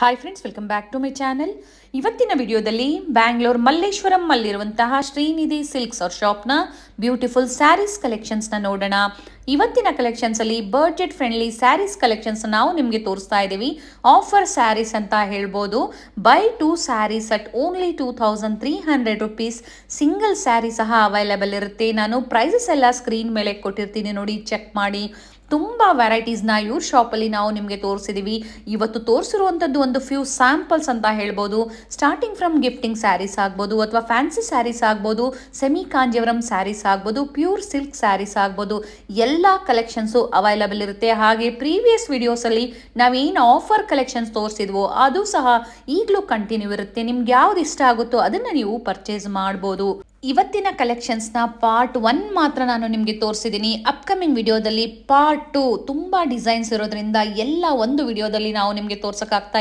Hi friends, welcome back to my channel. ಇವತ್ತಿನ ವಿಡಿಯೋದಲ್ಲಿ ಬ್ಯಾಂಗ್ಳೂರ್ ಮಲ್ಲೇಶ್ವರಂ ಅಲ್ಲಿರುವಂತಹ ಶ್ರೀನಿಧಿ ಸಿಲ್ಕ್ಸ್ ಅವ್ರ ಶಾಪ್ನ ಬ್ಯೂಟಿಫುಲ್ ಸ್ಯಾರೀಸ್ ಕಲೆಕ್ಷನ್ಸ್ನ ನೋಡೋಣ. ಇವತ್ತಿನ ಕಲೆಕ್ಷನ್ಸಲ್ಲಿ ಬಡ್ಜೆಟ್ ಫ್ರೆಂಡ್ಲಿ ಸ್ಯಾರೀಸ್ ಕಲೆಕ್ಷನ್ಸ್ ನಾವು ನಿಮಗೆ ತೋರಿಸ್ತಾ ಇದ್ದೀವಿ. ಆಫರ್ ಸ್ಯಾರೀಸ್ ಅಂತ ಹೇಳ್ಬೋದು. Buy 2 sarees at only 2300 rupees. Single saree ಸಹ ಅವೈಲೇಬಲ್ ಇರುತ್ತೆ. ನಾನು ಪ್ರೈಸಸ್ ಎಲ್ಲ ಸ್ಕ್ರೀನ್ ಮೇಲೆ ಕೊಟ್ಟಿರ್ತೀನಿ, ನೋಡಿ ಚೆಕ್ ಮಾಡಿ. ತುಂಬ ವೆರೈಟೀಸ್ನ ಇವ್ರ ಶಾಪಲ್ಲಿ ನಾವು ನಿಮಗೆ ತೋರಿಸಿದ್ದೀವಿ. ಇವತ್ತು ತೋರಿಸಿರುವಂಥದ್ದು ಒಂದು ಫ್ಯೂ ಸ್ಯಾಂಪಲ್ಸ್ ಅಂತ ಹೇಳ್ಬೋದು. ಸ್ಟಾರ್ಟಿಂಗ್ ಫ್ರಮ್ ಗಿಫ್ಟಿಂಗ್ ಸ್ಯಾರೀಸ್ ಆಗ್ಬೋದು, ಅಥವಾ ಫ್ಯಾನ್ಸಿ ಸ್ಯಾರೀಸ್ ಆಗ್ಬೋದು, ಸೆಮಿ ಕಾಂಜೀವರಂ ಸ್ಯಾರೀಸ್ ಆಗ್ಬೋದು, ಪ್ಯೂರ್ ಸಿಲ್ಕ್ ಸ್ಯಾರೀಸ್ ಆಗ್ಬೋದು, ಎಲ್ಲ ಕಲೆಕ್ಷನ್ಸು ಅವೈಲಬಲ್ ಇರುತ್ತೆ. ಹಾಗೆ ಪ್ರೀವಿಯಸ್ ವಿಡಿಯೋಸಲ್ಲಿ ನಾವೇನು ಆಫರ್ ಕಲೆಕ್ಷನ್ಸ್ ತೋರಿಸಿದ್ವೋ ಅದು ಸಹ ಈಗಲೂ ಕಂಟಿನ್ಯೂ ಇರುತ್ತೆ. ನಿಮ್ಗೆ ಯಾವ್ದು ಇಷ್ಟ ಆಗುತ್ತೋ ಅದನ್ನು ನೀವು ಪರ್ಚೇಸ್ ಮಾಡ್ಬೋದು. ಇವತ್ತಿನ ಕಲೆಕ್ಷನ್ಸ್ನ ಪಾರ್ಟ್ 1 ಮಾತ್ರ ನಾನು ನಿಮಗೆ ತೋರಿಸಿದ್ದೀನಿ. ಅಪ್ಕಮಿಂಗ್ ವಿಡಿಯೋದಲ್ಲಿ ಪಾರ್ಟ್ 2 ತುಂಬ ಡಿಸೈನ್ಸ್ ಇರೋದ್ರಿಂದ ಎಲ್ಲ ಒಂದು ವಿಡಿಯೋದಲ್ಲಿ ನಾವು ನಿಮಗೆ ತೋರ್ಸೋಕ್ಕಾಗ್ತಾ